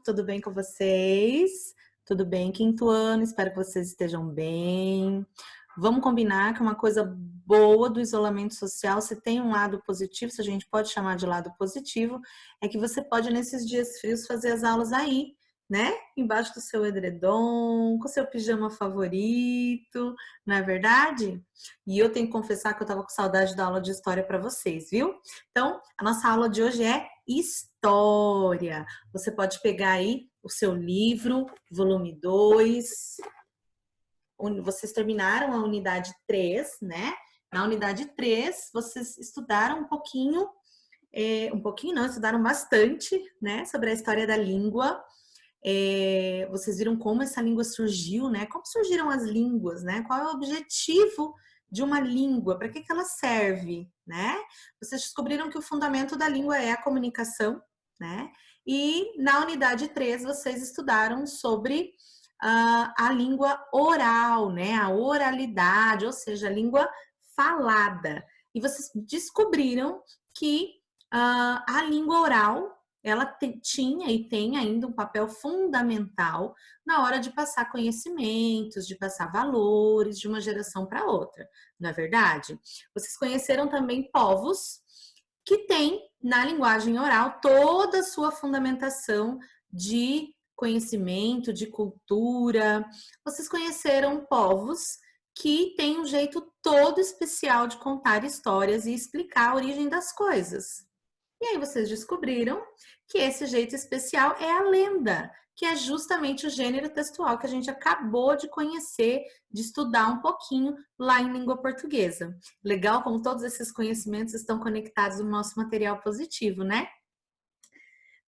Tudo bem com vocês? Tudo bem, quinto ano? Espero que vocês estejam bem. Vamos combinar que uma coisa boa do isolamento social, se tem um lado positivo, se a gente pode chamar de lado positivo, é que você pode, nesses dias frios, fazer as aulas aí, né? Embaixo do seu edredom, com seu pijama favorito, não é verdade? E eu tenho que confessar que eu estava com saudade da aula de história para vocês, viu? Então, a nossa aula de hoje é história. Você pode pegar aí o seu livro, volume 2. Vocês terminaram a unidade 3, né? Na unidade 3, vocês estudaram um pouquinho não, estudaram bastante, né? Sobre a história da língua. Vocês viram como essa língua surgiu, né? Como surgiram as línguas, né? Qual é o objetivo de uma língua? Para que ela serve, né? Vocês descobriram que o fundamento da língua é a comunicação, né? E na unidade 3 vocês estudaram sobre a língua oral, né? A oralidade, ou seja, a língua falada. E vocês descobriram que a língua oral ela tinha e tem ainda um papel fundamental na hora de passar conhecimentos, de passar valores de uma geração para outra, não é verdade? Vocês conheceram também povos que têm na linguagem oral toda a sua fundamentação de conhecimento, de cultura. Vocês conheceram povos que têm um jeito todo especial de contar histórias e explicar a origem das coisas. E aí vocês descobriram que esse jeito especial é a lenda, que é justamente o gênero textual que a gente acabou de conhecer, de estudar um pouquinho lá em língua portuguesa. Legal como todos esses conhecimentos estão conectados no nosso material positivo, né?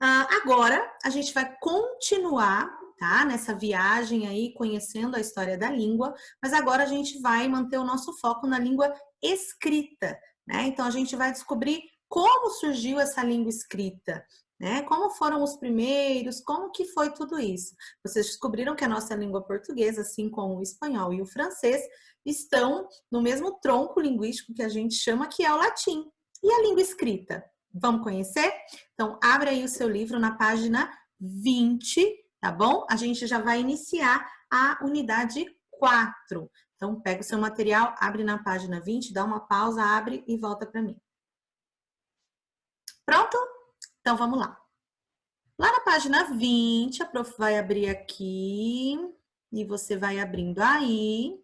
Agora, a gente vai continuar, tá? Nessa viagem aí, conhecendo a história da língua, mas agora a gente vai manter o nosso foco na língua escrita, né? Então, a gente vai descobrir como surgiu essa língua escrita, né? Como foram os primeiros, como que foi tudo isso. Vocês descobriram que a nossa língua portuguesa, assim como o espanhol e o francês, estão no mesmo tronco linguístico que a gente chama, que é o latim. E a língua escrita? Vamos conhecer? Então, abre aí o seu livro na página 20, tá bom? A gente já vai iniciar a unidade 4. Então, pega o seu material, abre na página 20, dá uma pausa, abre e volta para mim. Pronto? Então, vamos lá. Lá na página 20, a prof vai abrir aqui e você vai abrindo aí.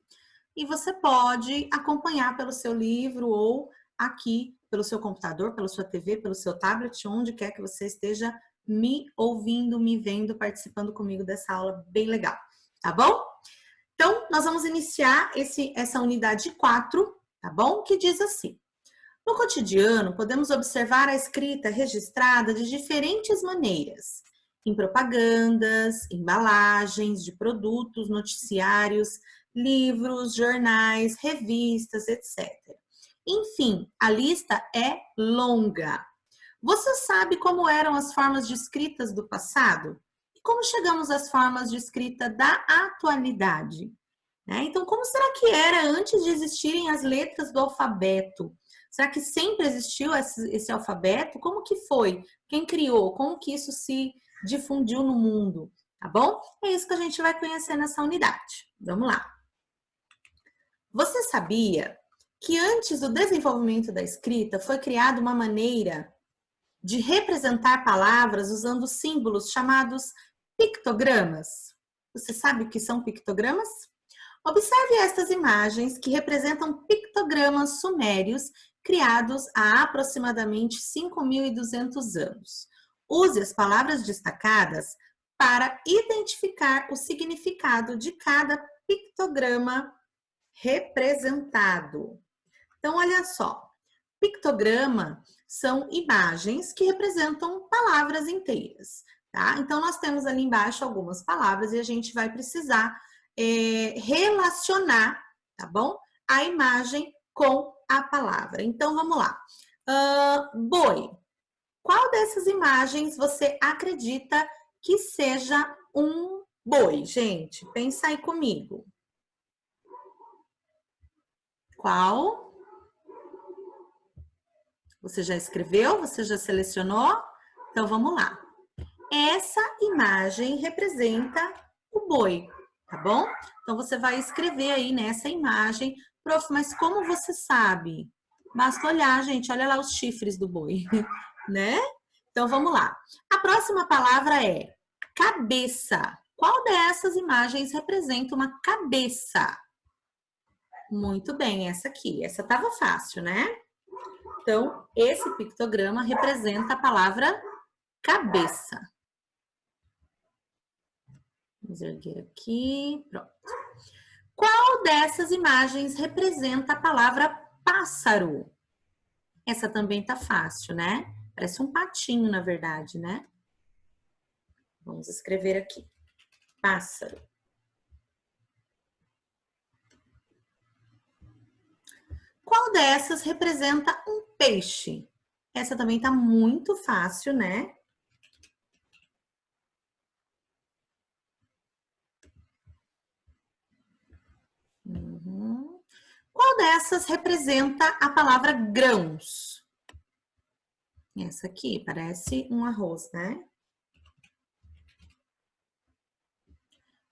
E você pode acompanhar pelo seu livro ou aqui pelo seu computador, pela sua TV, pelo seu tablet, onde quer que você esteja me ouvindo, me vendo, participando comigo dessa aula bem legal, tá bom? Então, nós vamos iniciar essa unidade 4, tá bom? Que diz assim: no cotidiano, podemos observar a escrita registrada de diferentes maneiras, em propagandas, embalagens de produtos, noticiários, livros, jornais, revistas, etc. Enfim, a lista é longa. Você sabe como eram as formas de escritas do passado? E como chegamos às formas de escrita da atualidade? Então, como será que era antes de existirem as letras do alfabeto? Será que sempre existiu esse alfabeto? Como que foi? Quem criou? Como que isso se difundiu no mundo? Tá bom? É isso que a gente vai conhecer nessa unidade. Vamos lá. Você sabia que antes do desenvolvimento da escrita foi criada uma maneira de representar palavras usando símbolos chamados pictogramas? Você sabe o que são pictogramas? Observe estas imagens que representam pictogramas sumérios criados há aproximadamente 5.200 anos. Use as palavras destacadas para identificar o significado de cada pictograma representado. Então, olha só, pictograma são imagens que representam palavras inteiras, tá? Então, nós temos ali embaixo algumas palavras e a gente vai precisar relacionar, tá bom? A imagem com a palavra. Então, vamos lá. Boi. Qual dessas imagens você acredita que seja um boi, gente? Pensa aí comigo. Qual? Você já escreveu? Você já selecionou? Então, vamos lá. essa imagem representa o boi, tá bom? Então, você vai escrever aí nessa imagem. Prof, mas como você sabe? Basta olhar, gente, olha lá os chifres do boi, né? Então, vamos lá. A próxima palavra é cabeça. Qual dessas imagens representa uma cabeça? Muito bem, essa aqui. Essa estava fácil, né? Então, esse pictograma representa a palavra cabeça. Vamos erguer aqui. Pronto. Qual dessas imagens representa a palavra pássaro? Essa também tá fácil, né? Parece um patinho, na verdade, né? Vamos escrever aqui. Pássaro. Qual dessas representa um peixe? Essa também tá muito fácil, né? Uhum. Qual dessas representa a palavra grãos? Essa aqui parece um arroz, né?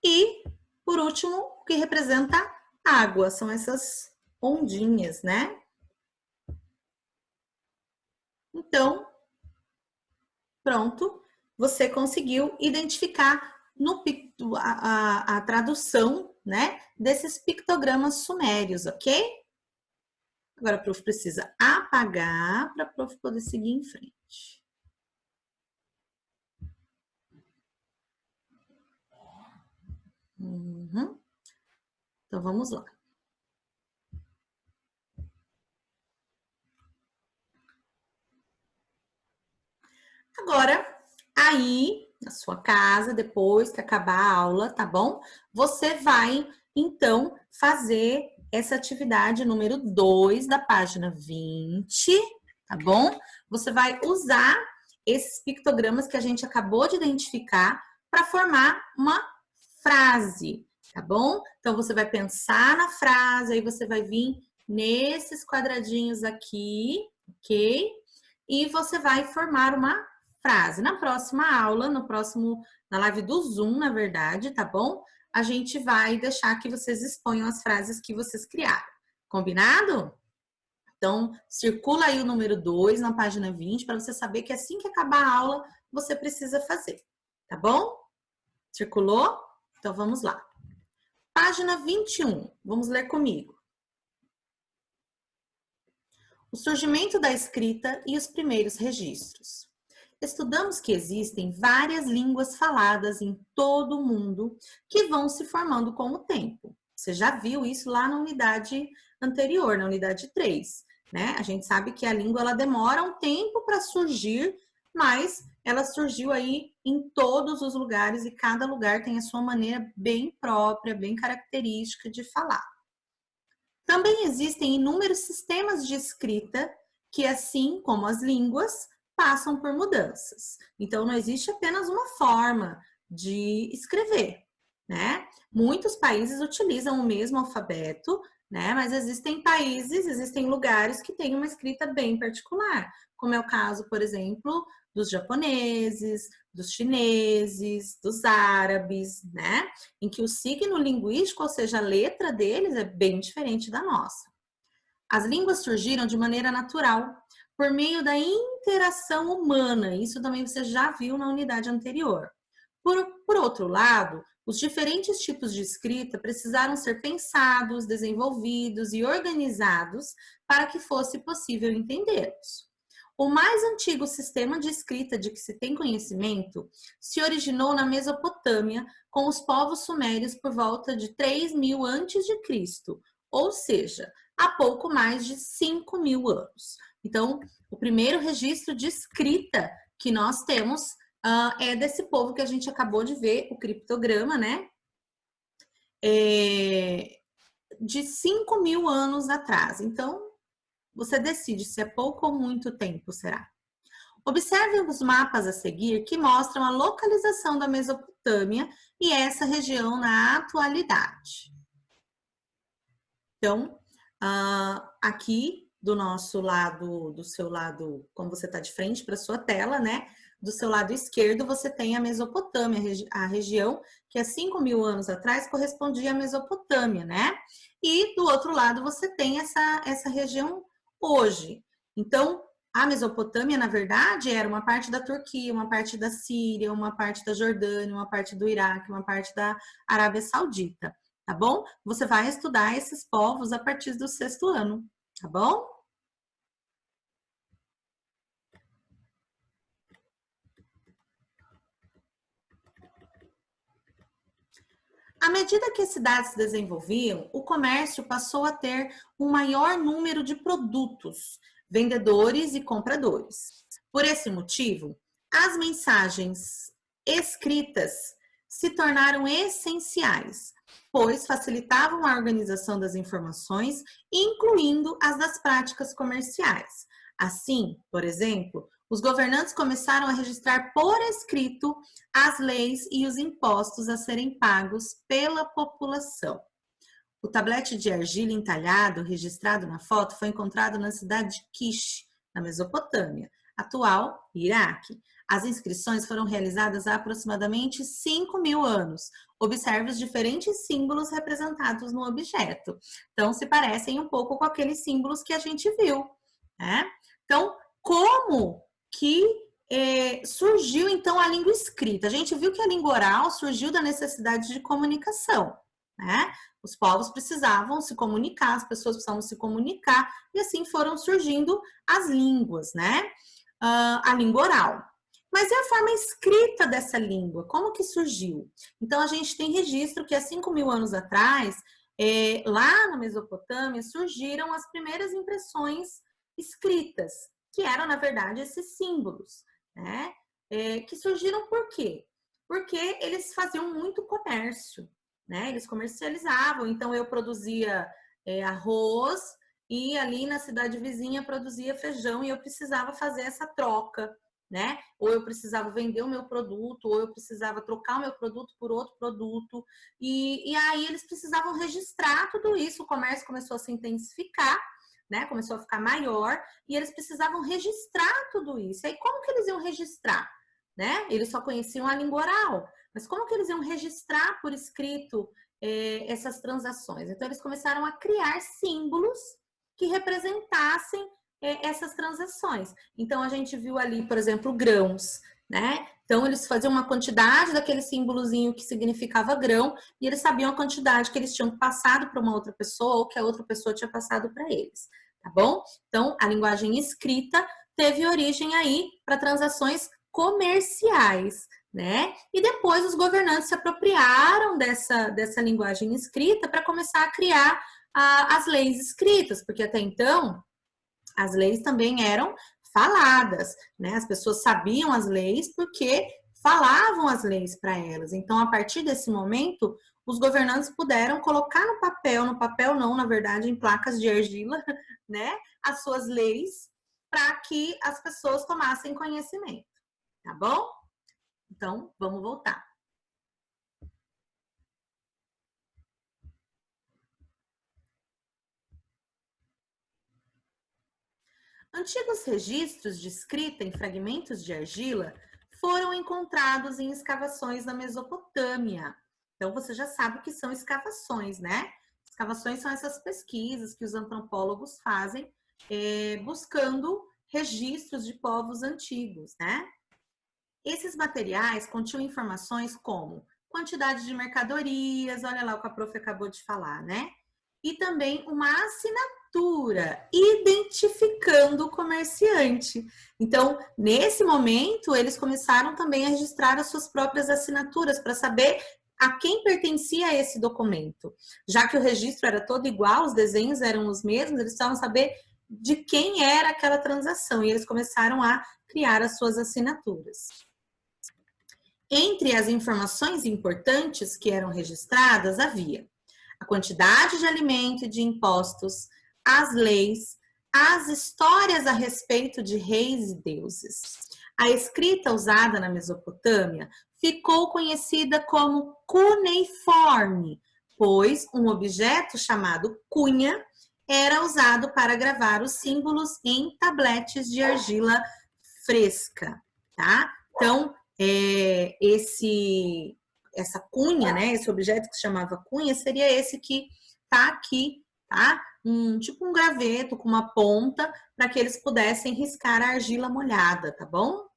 E, por último, o que representa água? São essas ondinhas, né? Então, pronto, você conseguiu identificar no, a tradução, né, desses pictogramas sumérios, ok? Agora a prof precisa apagar para a prof poder seguir em frente. Uhum. Então, vamos lá. Agora, aí, na sua casa, depois que acabar a aula, tá bom? Você vai, então, fazer essa atividade número 2 da página 20, tá bom? Você vai usar esses pictogramas que a gente acabou de identificar para formar uma frase, tá bom? Então, você vai pensar na frase, aí você vai vir nesses quadradinhos aqui, ok? E você vai formar uma frase. Na próxima aula, na live do Zoom, na verdade, tá bom? A gente vai deixar que vocês exponham as frases que vocês criaram. Combinado? Então, circula aí o número 2 na página 20 para você saber que assim que acabar a aula, você precisa fazer. Tá bom? Circulou? Então, vamos lá. Página 21. Vamos ler comigo. O surgimento da escrita e os primeiros registros. Estudamos que existem várias línguas faladas em todo o mundo que vão se formando com o tempo. Você já viu isso lá na unidade anterior, na unidade 3, né? A gente sabe que a língua ela demora um tempo para surgir, mas ela surgiu aí em todos os lugares e cada lugar tem a sua maneira bem própria, bem característica de falar. Também existem inúmeros sistemas de escrita que, assim como as línguas, passam por mudanças. Então, não existe apenas uma forma de escrever, né? Muitos países utilizam o mesmo alfabeto, né? Mas existem países, existem lugares que têm uma escrita bem particular, como é o caso, por exemplo, dos japoneses, dos chineses, dos árabes, né? Em que o signo linguístico, ou seja, a letra deles é bem diferente da nossa. As línguas surgiram de maneira natural, por meio da interação humana. Isso também você já viu na unidade anterior. Por outro lado, os diferentes tipos de escrita precisaram ser pensados, desenvolvidos e organizados para que fosse possível entendê-los. O mais antigo sistema de escrita de que se tem conhecimento se originou na Mesopotâmia com os povos sumérios por volta de 3.000 a.C., ou seja, há pouco mais de 5.000 anos. Então, o primeiro registro de escrita que nós temos é desse povo que a gente acabou de ver, o criptograma, né? De 5.000 anos atrás. Então, você decide se é pouco ou muito tempo será. Observe os mapas a seguir que mostram a localização da Mesopotâmia e essa região na atualidade. Então, aqui do nosso lado, do seu lado, como você está de frente para a sua tela, né? Do seu lado esquerdo, você tem a Mesopotâmia, a região que há 5.000 anos atrás correspondia à Mesopotâmia, né? E do outro lado, você tem essa região hoje. Então, a Mesopotâmia, na verdade, era uma parte da Turquia, uma parte da Síria, uma parte da Jordânia, uma parte do Iraque, uma parte da Arábia Saudita, tá bom? Você vai estudar esses povos a partir do 6º ano, tá bom? À medida que as cidades se desenvolviam, o comércio passou a ter um maior número de produtos, vendedores e compradores. Por esse motivo, as mensagens escritas se tornaram essenciais, pois facilitavam a organização das informações, incluindo as das práticas comerciais. Assim, por exemplo, os governantes começaram a registrar por escrito as leis e os impostos a serem pagos pela população. O tablete de argila entalhado registrado na foto foi encontrado na cidade de Kish, na Mesopotâmia, atual Iraque. As inscrições foram realizadas há aproximadamente 5.000 anos. Observe os diferentes símbolos representados no objeto. Então, se parecem um pouco com aqueles símbolos que a gente viu, né? Então, como que surgiu, então, a língua escrita? A gente viu que a língua oral surgiu da necessidade de comunicação, né? Os povos precisavam se comunicar, as pessoas precisavam se comunicar, e assim foram surgindo as línguas, né? A língua oral. Mas e a forma escrita dessa língua? Como que surgiu? Então, a gente tem registro que há 5.000 anos atrás, lá na Mesopotâmia, surgiram as primeiras impressões escritas, que eram, na verdade, esses símbolos, né? Que surgiram por quê? Porque eles faziam muito comércio, né? Eles comercializavam, então eu produzia arroz e ali na cidade vizinha produzia feijão e eu precisava fazer essa troca, né? Ou eu precisava vender o meu produto, ou eu precisava trocar o meu produto por outro produto, e aí eles precisavam registrar tudo isso, o comércio começou a se intensificar, né? Começou a ficar maior, e eles precisavam registrar tudo isso. E aí como que eles iam registrar? Né? Eles só conheciam a língua oral, mas como que eles iam registrar por escrito essas transações? Então, eles começaram a criar símbolos que representassem essas transações. Então, a gente viu ali, por exemplo, grãos, né? Então, eles faziam uma quantidade daquele símbolozinho que significava grão e eles sabiam a quantidade que eles tinham passado para uma outra pessoa ou que a outra pessoa tinha passado para eles, tá bom? Então, a linguagem escrita teve origem aí para transações comerciais, né? E depois os governantes se apropriaram dessa linguagem escrita para começar a criar as leis escritas, porque até então as leis também eram faladas, né? As pessoas sabiam as leis porque falavam as leis para elas. Então, a partir desse momento, os governantes puderam colocar no papel não, na verdade, em placas de argila, né? As suas leis para que as pessoas tomassem conhecimento. Tá bom? Então, vamos voltar. Antigos registros de escrita em fragmentos de argila foram encontrados em escavações na Mesopotâmia. Então, você já sabe o que são escavações, né? Escavações são essas pesquisas que os antropólogos fazem buscando registros de povos antigos, né? Esses materiais continham informações como quantidade de mercadorias, olha lá o que a prof acabou de falar, né? E também uma assinatura identificando o comerciante. Então, nesse momento, eles começaram também a registrar as suas próprias assinaturas para saber a quem pertencia esse documento. Já que o registro era todo igual, os desenhos eram os mesmos, eles precisavam saber de quem era aquela transação e eles começaram a criar as suas assinaturas. Entre as informações importantes que eram registradas, havia a quantidade de alimento e de impostos, as leis, as histórias a respeito de reis e deuses. A escrita usada na Mesopotâmia ficou conhecida como cuneiforme, pois um objeto chamado cunha era usado para gravar os símbolos em tabletes de argila fresca, tá? Então, essa cunha, né, esse objeto que se chamava cunha, seria esse que tá aqui, tá? Tipo um graveto com uma ponta para que eles pudessem riscar a argila molhada, tá bom?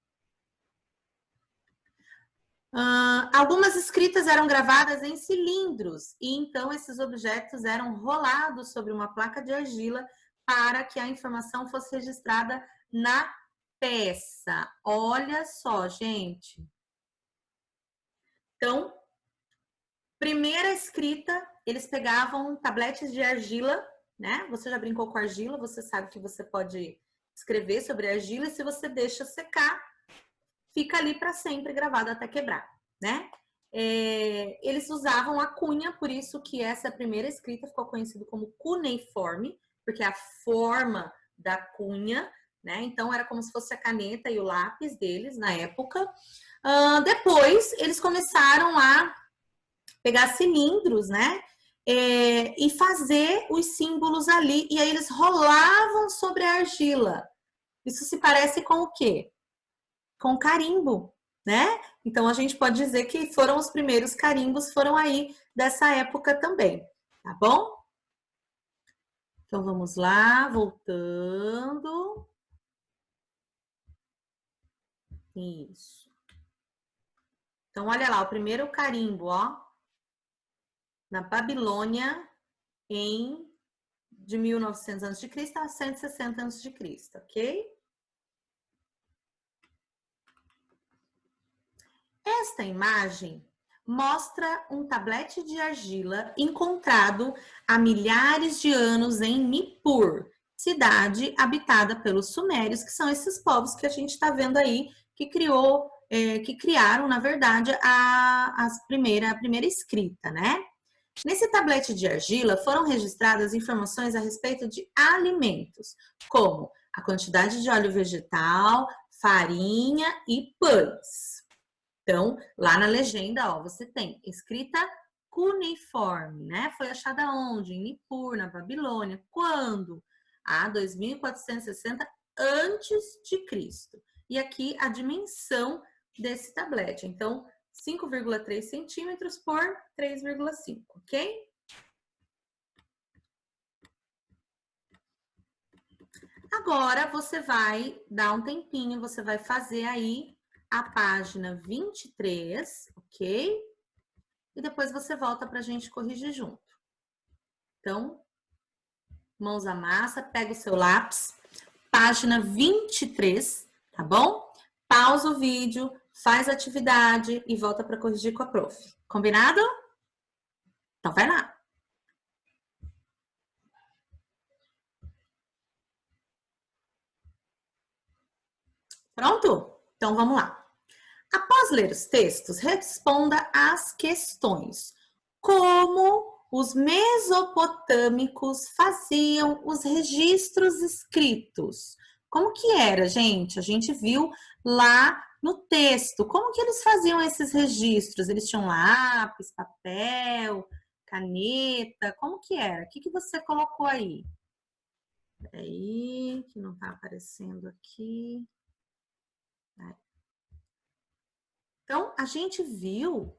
Algumas escritas eram gravadas em cilindros e então esses objetos eram rolados sobre uma placa de argila para que a informação fosse registrada na peça. Olha só, gente. Então, primeira escrita, eles pegavam tabletes de argila, né? Você já brincou com argila, você sabe que você pode escrever sobre argila e se você deixa secar, fica ali para sempre gravado até quebrar, né? Eles usavam a cunha, por isso que essa primeira escrita ficou conhecida como cuneiforme, porque é a forma da cunha, né? Então era como se fosse a caneta e o lápis deles na época. Depois eles começaram a pegar cilindros, né? E fazer os símbolos ali, e aí eles rolavam sobre a argila. Isso se parece com o quê? Com carimbo, né? Então a gente pode dizer que foram os primeiros carimbos, foram aí dessa época também, tá bom? Então vamos lá, voltando. Isso. Então olha lá, o primeiro carimbo, ó, na Babilônia de 1900 a.C. a 160 a.C., ok? Esta imagem mostra um tablete de argila encontrado há milhares de anos em Nippur, cidade habitada pelos sumérios, que são esses povos que a gente está vendo aí, que criaram, na verdade, a primeira escrita, né? Nesse tablete de argila foram registradas informações a respeito de alimentos, como a quantidade de óleo vegetal, farinha e pães. Então, lá na legenda, ó, você tem escrita cuneiforme, né? Foi achada onde? Em Nippur, na Babilônia. Quando? 2460 antes de Cristo. E aqui a dimensão desse tablete. Então, 5,3 centímetros por 3,5, ok? Agora, você vai dar um tempinho, você vai fazer aí a página 23, ok? E depois você volta para a gente corrigir junto. Então, mãos à massa, pega o seu lápis, página 23, tá bom? Pausa o vídeo, faz a atividade e volta para corrigir com a prof. Combinado? Então vai lá. Pronto? Então vamos lá. Após ler os textos, responda às questões. Como os mesopotâmicos faziam os registros escritos? Como que era, gente? A gente viu lá no texto. Como que eles faziam esses registros? Eles tinham lápis, papel, caneta? Como que era? O que você colocou aí? Peraí, que não tá aparecendo aqui. Então, a gente viu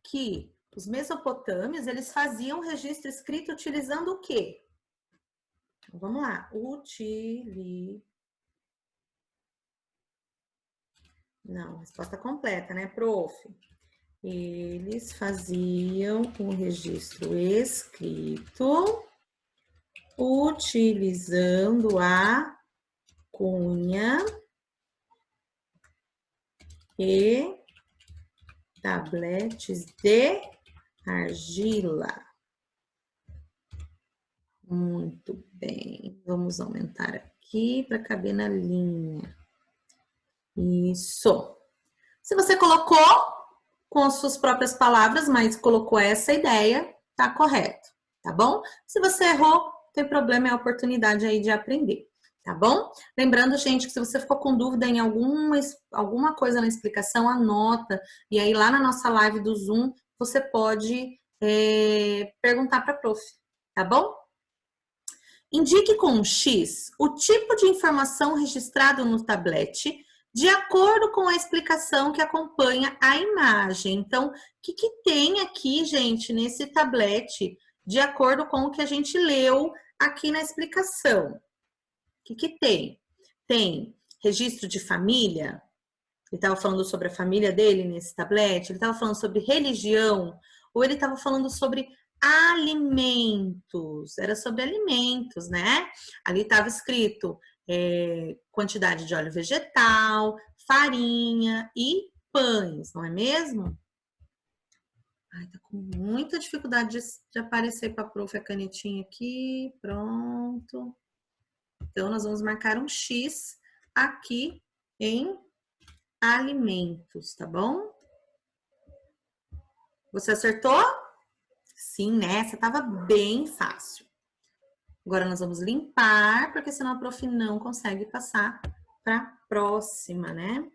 que os mesopotâmios, eles faziam registro escrito utilizando o quê? Então, vamos lá. Não, resposta completa, né, prof? Eles faziam o registro escrito utilizando a cunha e tabletes de argila. Muito bem. Vamos aumentar aqui para caber na linha. Isso. Se você colocou com as suas próprias palavras, mas colocou essa ideia, tá correto, tá bom? Se você errou, não tem problema, é a oportunidade aí de aprender, tá bom? Lembrando, gente, que se você ficou com dúvida em alguma coisa na explicação, anota. E aí lá na nossa live do Zoom, você pode perguntar para a prof, tá bom? Indique com um X o tipo de informação registrado no tablet de acordo com a explicação que acompanha a imagem. Então, o que tem aqui, gente, nesse tablet, de acordo com o que a gente leu aqui na explicação? O que tem? Tem registro de família. Ele estava falando sobre a família dele nesse tablet. Ele estava falando sobre religião. Ou ele estava falando sobre alimentos. Era sobre alimentos, né? Ali estava escrito quantidade de óleo vegetal, farinha e pães, não é mesmo? Ai, tá com muita dificuldade de aparecer para a prof a canetinha aqui. Pronto. Então, nós vamos marcar um X aqui em alimentos, tá bom? Você acertou? Sim, né? Essa tava bem fácil. Agora nós vamos limpar, porque senão a prof não consegue passar para a próxima, né?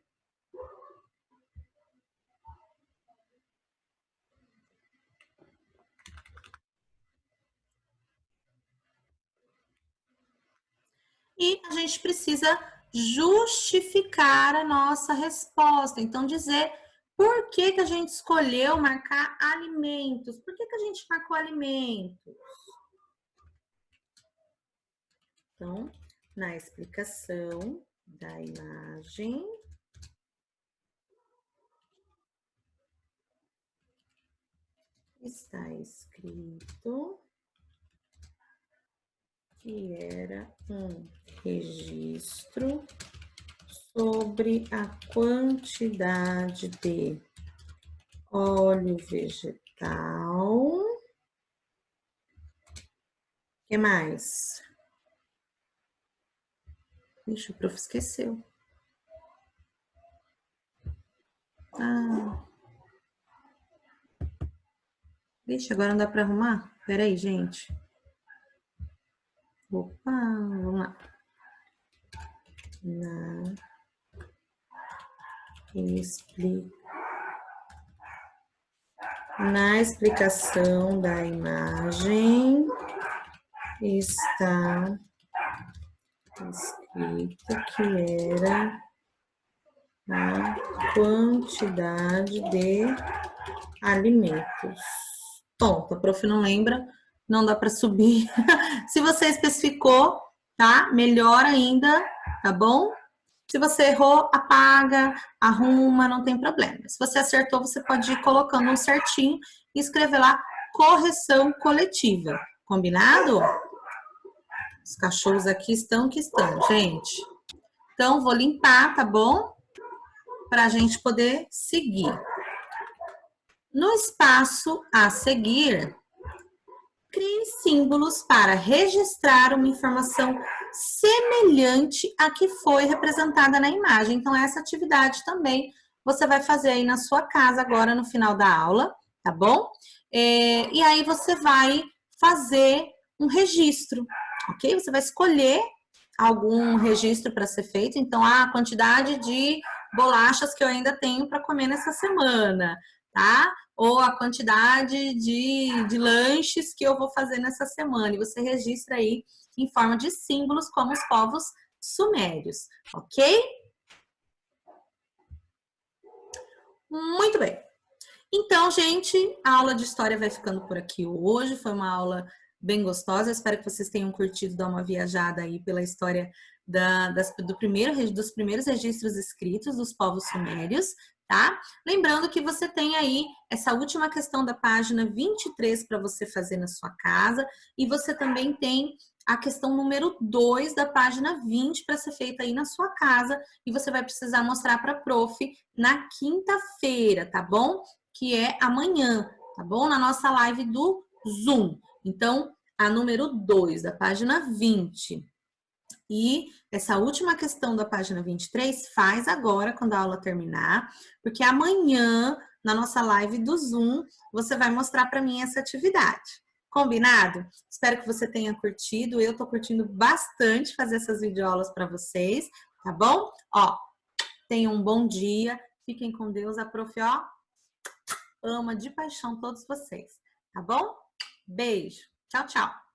E a gente precisa justificar a nossa resposta. Então, dizer por que a gente escolheu marcar alimentos. Por que a gente marcou alimentos? Então, na explicação da imagem, está escrito que era um registro sobre a quantidade de óleo vegetal. O que mais? Ixi, o prof esqueceu. Ixi, agora não dá para arrumar? Pera aí, gente. Opa, vamos lá. Na explicação da imagem está escrito que era a quantidade de alimentos. Ponto, a prof não lembra, não dá para subir. Se você especificou, tá? Melhor ainda, tá bom? Se você errou, apaga, arruma, não tem problema. Se você acertou, você pode ir colocando um certinho e escrever lá correção coletiva. Combinado? Os cachorros aqui estão que estão, gente. Então, vou limpar, tá bom? Para a gente poder seguir. No espaço a seguir, crie símbolos para registrar uma informação semelhante à que foi representada na imagem. Então, essa atividade também você vai fazer aí na sua casa agora no final da aula, tá bom? E aí você vai fazer um registro, ok? Você vai escolher algum registro para ser feito. Então, a quantidade de bolachas que eu ainda tenho para comer nessa semana, tá? Ou a quantidade de lanches que eu vou fazer nessa semana. E você registra aí em forma de símbolos como os povos sumérios, ok? Muito bem. Então, gente, a aula de história vai ficando por aqui hoje. Foi uma aula bem gostosa. Eu espero que vocês tenham curtido dar uma viajada aí pela história dos primeiros registros escritos dos povos sumérios, tá? Lembrando que você tem aí essa última questão da página 23 para você fazer na sua casa, e você também tem a questão número 2 da página 20 para ser feita aí na sua casa, e você vai precisar mostrar para a prof na quinta-feira, tá bom? Que é amanhã, tá bom? Na nossa live do Zoom. Então, a número 2 da página 20. E essa última questão da página 23 faz agora, quando a aula terminar, porque amanhã, na nossa live do Zoom, você vai mostrar para mim essa atividade. Combinado? Espero que você tenha curtido. Eu tô curtindo bastante fazer essas videoaulas para vocês, tá bom? Ó, tenham um bom dia. Fiquem com Deus. A prof, ó, ama de paixão todos vocês, tá bom? Beijo. Tchau, tchau.